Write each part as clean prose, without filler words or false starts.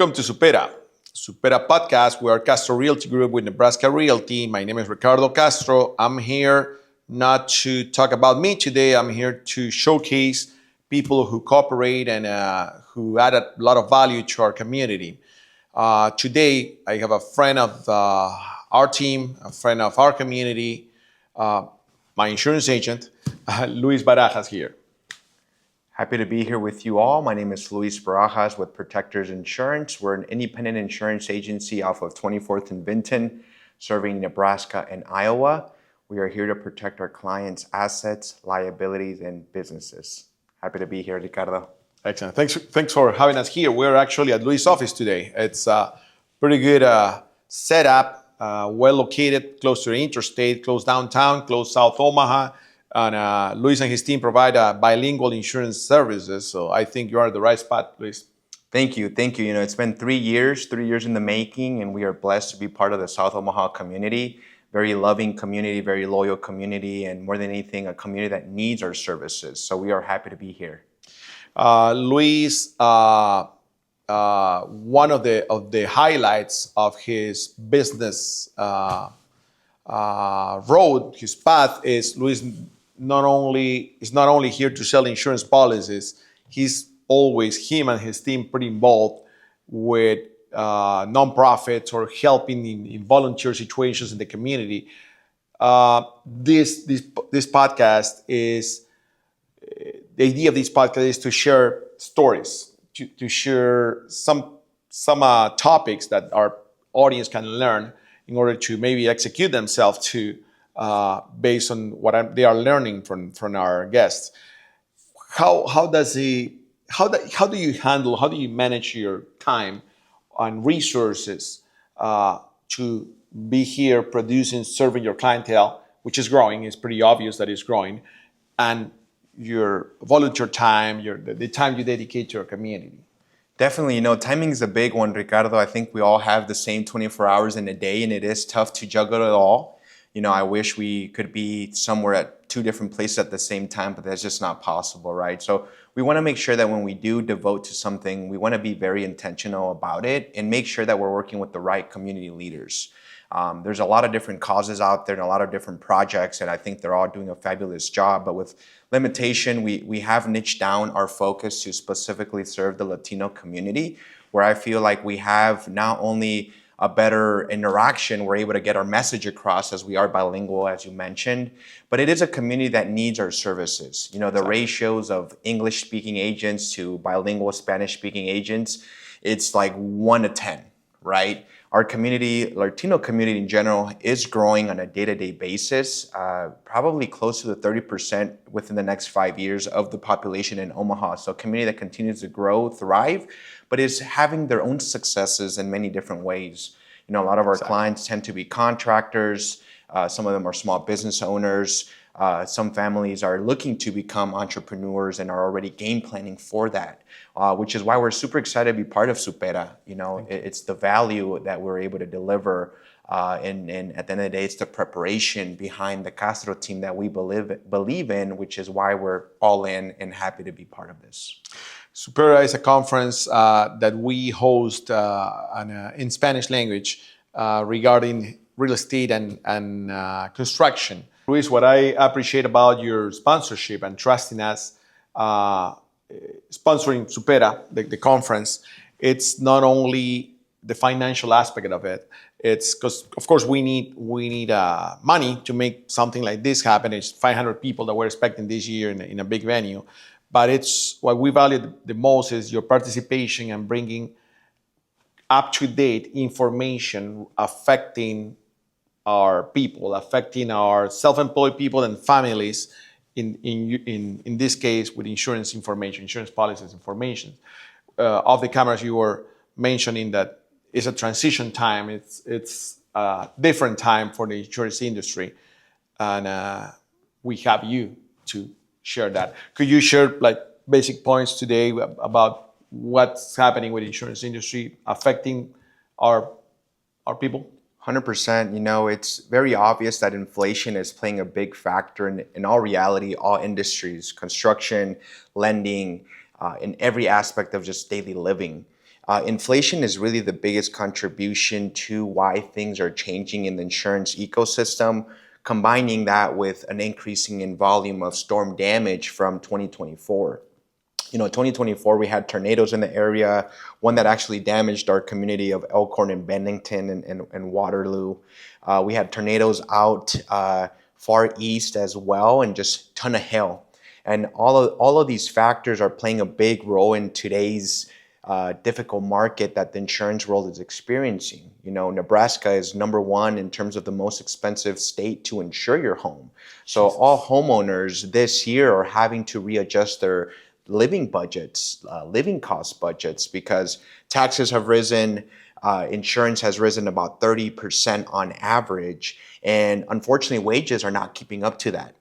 Welcome to SUPERA podcast. We are Castro Realty Group with Nebraska Realty. My name is Ricardo Castro. I'm here not to talk about me today. I'm here to showcase people who cooperate and who add a lot of value to our community. Today, I have a friend of our team, a friend of our community, my insurance agent, Luis Barajas here. Happy to be here with you all. My name is Luis Barajas with Protectors Insurance. We're an independent insurance agency off of 24th and Vinton, serving Nebraska and Iowa. We are here to protect our clients' assets, liabilities, and businesses. Happy to be here, Ricardo. Excellent. Thanks for having us here. We're actually at Luis' office today. It's a pretty good setup, well located, close to the interstate, close downtown, close South Omaha. And Luis and his team provide bilingual insurance services. So I think you are at the right spot, Luis. Thank you. You know, it's been 3 years in the making, and we are blessed to be part of the South Omaha community. Very loving community, very loyal community, and more than anything, a community that needs our services. So we are happy to be here. Luis, one of the highlights of his business road, his path, is Luis is not only here to sell insurance policies. Him and his team pretty involved with nonprofits or helping in volunteer situations in the community. This podcast is the idea of this podcast is to share stories, to share some topics that our audience can learn in order to maybe execute themselves to based on what they are learning from our guests. How do you manage your time and resources to be here producing, serving your clientele, which is growing? It's pretty obvious that it's growing, and your volunteer time, the time you dedicate to your community. Definitely, you know, timing is a big one, Ricardo. I think we all have the same 24 hours in a day, and it is tough to juggle it all. You know, I wish we could be somewhere at 2 different places at the same time, but that's just not possible, right? So we want to make sure that when we do devote to something, we want to be very intentional about it and make sure that we're working with the right community leaders. There's a lot of different causes out there and a lot of different projects, and I think they're all doing a fabulous job. But with limitation, we have niched down our focus to specifically serve the Latino community, where I feel like we have not only a better interaction, we're able to get our message across as we are bilingual, as you mentioned, but it is a community that needs our services. You know, the ratios of English-speaking agents to bilingual Spanish-speaking agents, it's like 1 to 10, right? Our community, Latino community in general, is growing on a day-to-day basis, probably close to the 30% within the next 5 years of the population in Omaha. So a community that continues to grow, thrive, but is having their own successes in many different ways. You know, a lot of our clients tend to be contractors. Some of them are small business owners. Some families are looking to become entrepreneurs and are already game planning for that, which is why we're super excited to be part of SUPERA. You know, it's the value that we're able to deliver. And at the end of the day, it's the preparation behind the Castro team that we believe in, which is why we're all in and happy to be part of this. SUPERA is a conference that we host in Spanish language regarding real estate and construction. Luis, what I appreciate about your sponsorship and trusting us, sponsoring SUPERA, the conference, it's not only the financial aspect of it. It's because, of course, we need money to make something like this happen. It's 500 people that we're expecting this year in a big venue. But it's what we value the most is your participation and bringing up-to-date information affecting our people, affecting our self-employed people and families. In this case, with insurance policies information. Off the cameras, you were mentioning that it's a transition time. It's a different time for the insurance industry, and we have you to share that. Could you share like basic points today about what's happening with the insurance industry affecting our people? 100%. You know, it's very obvious that inflation is playing a big factor in all reality, all industries, construction, lending, in every aspect of just daily living. Inflation is really the biggest contribution to why things are changing in the insurance ecosystem, combining that with an increasing in volume of storm damage from 2024. 2024, we had tornadoes in the area, one that actually damaged our community of Elkhorn and Bennington and Waterloo. We had tornadoes out far east as well, and just a ton of hail. And all of these factors are playing a big role in today's difficult market that the insurance world is experiencing. Nebraska is #1 in terms of the most expensive state to insure your home. So all homeowners this year are having to readjust their living budgets, living cost budgets, because taxes have risen, insurance has risen about 30% on average, and unfortunately wages are not keeping up to that.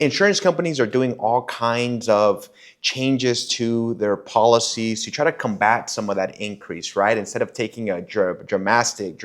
Insurance companies are doing all kinds of changes to their policies to try to combat some of that increase, right? Instead of taking a drastic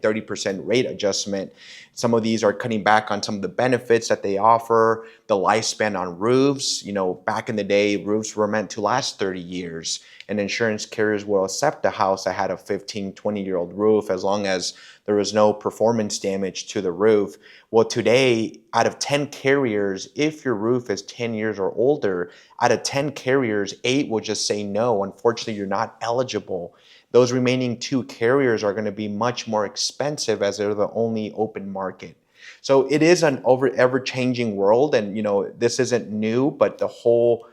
30% rate adjustment, some of these are cutting back on some of the benefits that they offer, the lifespan on roofs. Back in the day, roofs were meant to last 30 years, and insurance carriers will accept a house that had a 15, 20-year-old roof as long as there was no performance damage to the roof. Well, today, out of 10 carriers, if your roof is 10 years or older, out of 10 carriers, 8 will just say no. Unfortunately, you're not eligible. Those remaining 2 carriers are going to be much more expensive as they're the only open market. So it is an ever-changing world, and this isn't new, but the whole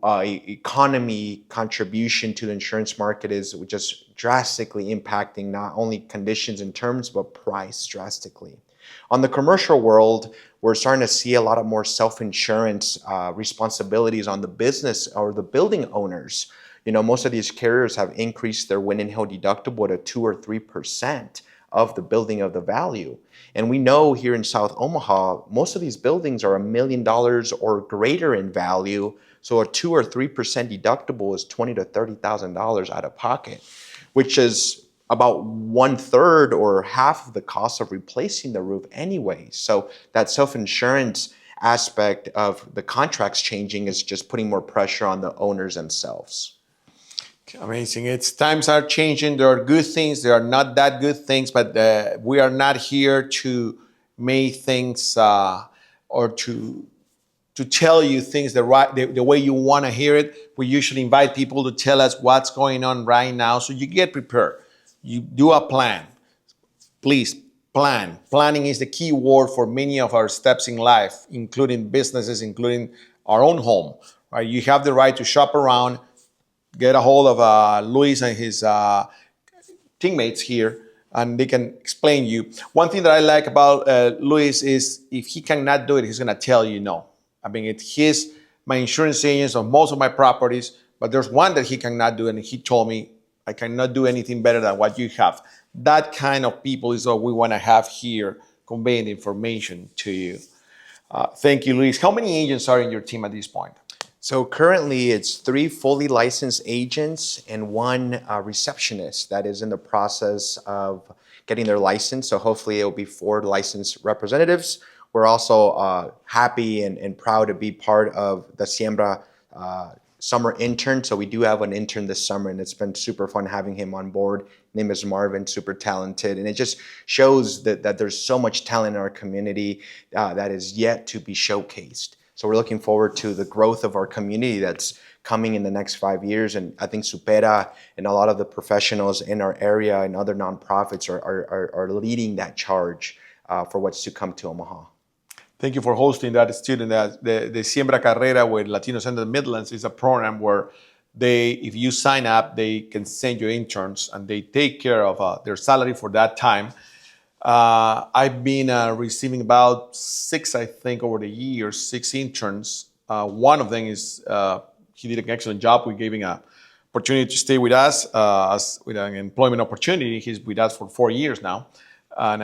economy contribution to the insurance market is just drastically impacting not only conditions and terms, but price drastically. On the commercial world, we're starting to see a lot of more self-insurance responsibilities on the business or the building owners. Most of these carriers have increased their wind and hail deductible to 2 or 3% of the building of the value. And we know here in South Omaha, most of these buildings are $1 million or greater in value. So a 2 or 3% deductible is $20,000 to $30,000 out of pocket, which is about 1/3 or half of the cost of replacing the roof anyway. So that self-insurance aspect of the contracts changing is just putting more pressure on the owners themselves. Amazing. Times are changing. There are good things. There are not that good things, but we are not here to make things or to tell you things the way you want to hear it. We usually invite people to tell us what's going on right now, so you get prepared. You do a plan. Please plan. Planning is the key word for many of our steps in life, including businesses, including our own home. Right? You have the right to shop around, get a hold of Luis and his teammates here, and they can explain you. One thing that I like about Luis is if he cannot do it, he's going to tell you no. I mean, he's my insurance agent on most of my properties, but there's one that he cannot do, and he told me, I cannot do anything better than what you have. That kind of people is what we want to have here, conveying information to you. Thank you, Luis. How many agents are in your team at this point? So currently it's 3 fully licensed agents and 1 receptionist that is in the process of getting their license. So hopefully it'll be 4 licensed representatives. We're also happy and proud to be part of the Siembra summer intern. So we do have an intern this summer, and it's been super fun having him on board. His name is Marvin, super talented. And it just shows that there's so much talent in our community that is yet to be showcased. So we're looking forward to the growth of our community that's coming in the next 5 years. And I think SUPERA and a lot of the professionals in our area and other nonprofits are leading that charge for what's to come to Omaha. Thank you for hosting that student. The Siembra Carrera with Latinos in the Midlands is a program where if you sign up, they can send you interns and they take care of their salary for that time. I've been receiving about 6, I think, over the years, 6 interns. One of them is, he did an excellent job. We gave him an opportunity to stay with us with an employment opportunity. He's with us for 4 years now. And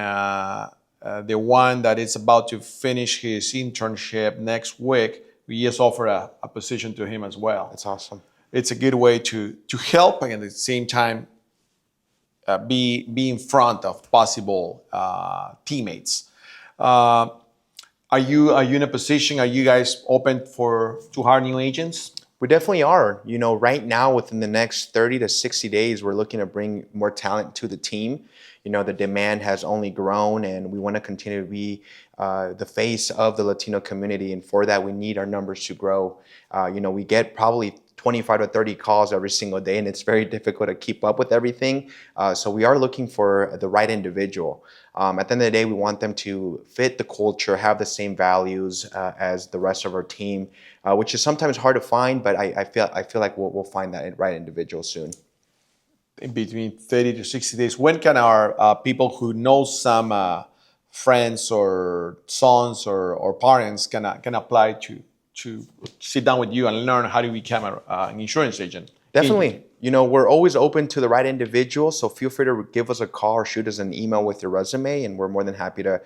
the one that is about to finish his internship next week, we just offer a position to him as well. That's awesome. It's a good way to help and at the same time be in front of possible teammates. Are you in a position? Are you guys open to hire new agents? We definitely are. You know, right now, within the next 30 to 60 days, we're looking to bring more talent to the team. You know, the demand has only grown, and we want to continue to be the face of the Latino community. And for that, we need our numbers to grow. You know, we get probably 25 to 30 calls every single day, and it's very difficult to keep up with everything. So we are looking for the right individual. At the end of the day, we want them to fit the culture, have the same values as the rest of our team, which is sometimes hard to find, but I feel like we'll find that right individual soon. In between 30 to 60 days, when can our people who know some friends or sons or parents can apply to sit down with you and learn how to become an insurance agent? Definitely. You know, we're always open to the right individual, so feel free to give us a call or shoot us an email with your resume, and we're more than happy to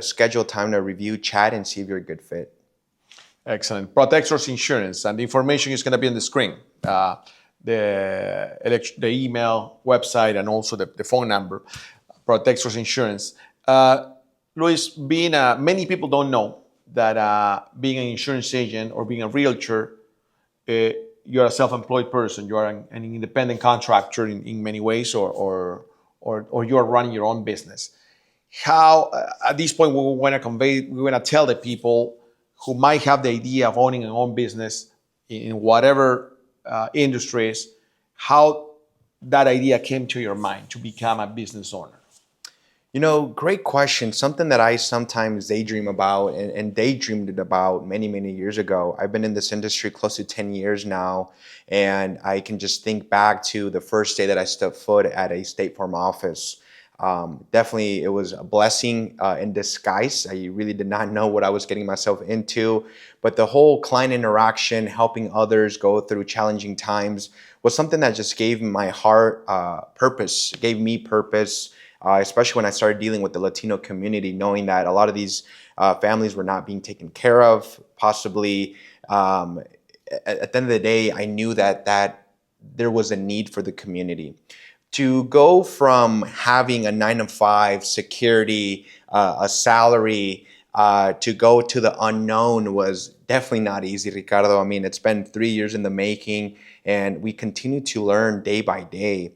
schedule time to review, chat, and see if you're a good fit. Excellent. Protectors Insurance, and the information is going to be on the screen. The email, website, and also the phone number. Protectors Insurance. Luis, many people don't know that being an insurance agent or being a realtor, you're a self-employed person. You are an independent contractor in many ways, or you are running your own business. How, at this point, we want to tell the people who might have the idea of owning an own business in whatever industries, how that idea came to your mind to become a business owner. You know, great question. Something that I sometimes daydream about and daydreamed about many, many years ago. I've been in this industry close to 10 years now, and I can just think back to the first day that I stepped foot at a State Farm office. Definitely, it was a blessing in disguise. I really did not know what I was getting myself into, but the whole client interaction, helping others go through challenging times, was something that just gave my heart purpose, gave me purpose. Especially when I started dealing with the Latino community, knowing that a lot of these families were not being taken care of, possibly. At the end of the day, I knew that there was a need for the community. To go from having a 9-to-5 security, a salary, to go to the unknown was definitely not easy, Ricardo. I mean, it's been 3 years in the making, and we continue to learn day by day.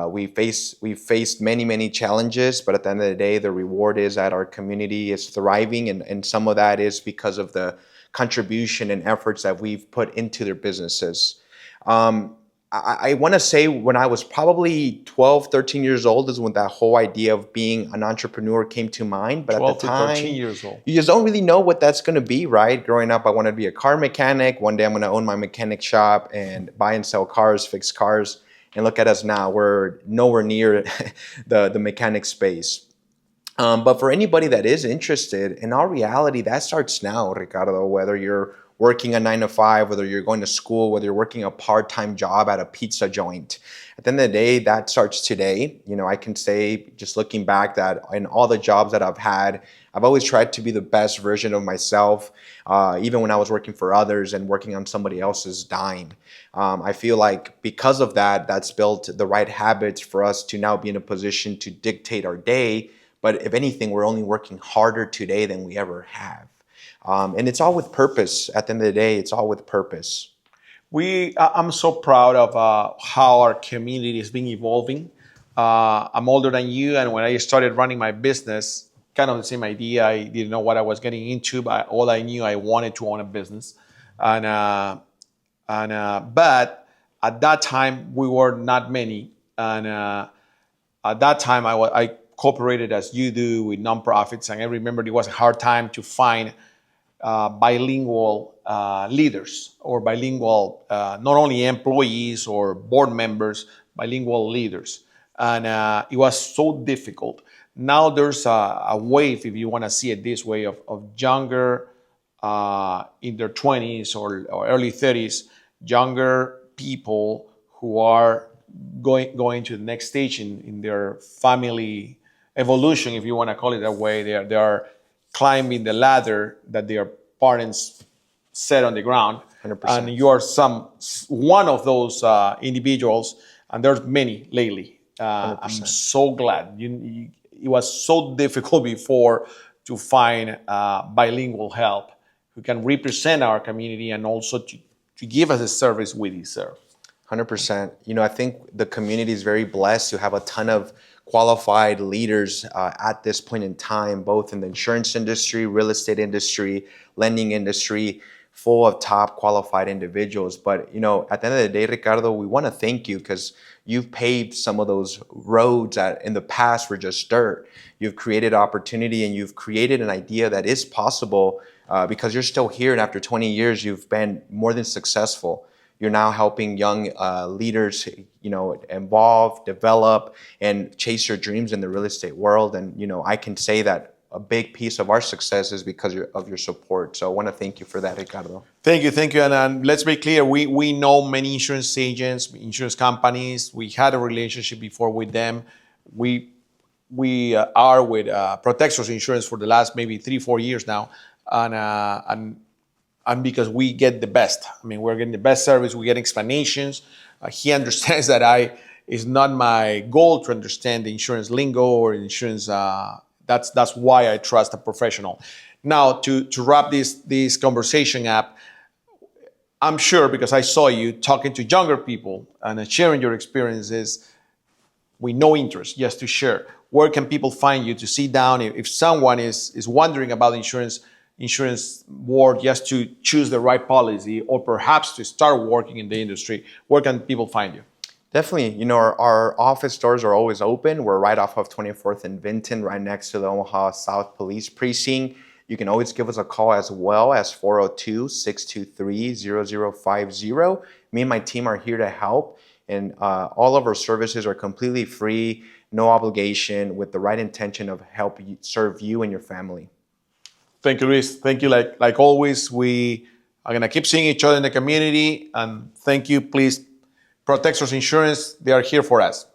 We've faced many challenges, but at the end of the day, the reward is that our community is thriving, and some of that is because of the contribution and efforts that we've put into their businesses. I want to say when I was probably 12, 13 years old is when that whole idea of being an entrepreneur came to mind. But 12 at the to time, 13 years old. You just don't really know what that's going to be, right? Growing up, I wanted to be a car mechanic. One day I'm going to own my mechanic shop and buy and sell cars, fix cars. And look at us now. We're nowhere near the mechanic space. But for anybody that is interested, in our reality, that starts now, Ricardo, whether you're working a 9-to-5, whether you're going to school, whether you're working a part-time job at a pizza joint. At the end of the day, that starts today. You know, I can say, just looking back, that in all the jobs that I've had, I've always tried to be the best version of myself, even when I was working for others and working on somebody else's dime. I feel like because of that, that's built the right habits for us to now be in a position to dictate our day. But if anything, we're only working harder today than we ever have. And it's all with purpose. At the end of the day, it's all with purpose. I'm so proud of how our community has been evolving. I'm older than you, and when I started running my business, kind of the same idea. I didn't know what I was getting into, but all I knew, I wanted to own a business. But at that time, we were not many. And at that time, I cooperated as you do with nonprofits, and I remember it was a hard time to find bilingual leaders or bilingual, not only employees or board members, bilingual leaders. And it was so difficult. Now there's a wave, if you want to see it this way, of younger in their 20s or early 30s, younger people who are going to the next stage in their family evolution, if you want to call it that way. They are climbing the ladder that their parents set on the ground. 100%. And you are one of those individuals, and there's many lately. I'm so glad. It was so difficult before to find bilingual help who can represent our community and also give us the service we deserve. 100%. I think the community is very blessed to have a ton of qualified leaders at this point in time, both in the insurance industry, real estate industry, lending industry, full of top qualified individuals. But, at the end of the day, Ricardo, we want to thank you because you've paved some of those roads that in the past were just dirt. You've created opportunity and you've created an idea that is possible because you're still here. And after 20 years, you've been more than successful. You're now helping young leaders, evolve, develop, and chase your dreams in the real estate world. And, I can say that a big piece of our success is because of your support. So I want to thank you for that, Ricardo. Thank you. And let's be clear, we know many insurance agents, insurance companies. We had a relationship before with them. We are with Protectors Insurance for the last maybe 3-4 years now. And because we get the best. I mean, we're getting the best service. We get explanations. He understands that it's not my goal to understand the insurance lingo or insurance. That's why I trust a professional. Now, to wrap this conversation up, I'm sure because I saw you talking to younger people and sharing your experiences with no interest, just to share. Where can people find you to sit down if someone is wondering about insurance world, just to choose the right policy or perhaps to start working in the industry? Where can people find you? Definitely. Our office doors are always open. We're right off of 24th and Vinton, right next to the Omaha South Police Precinct. You can always give us a call as well as 402-623-0050. Me and my team are here to help. And all of our services are completely free, no obligation, with the right intention of help serve you and your family. Thank you, Luis. Thank you. Like always, we are going to keep seeing each other in the community. And thank you. Please, Protectors Insurance, they are here for us.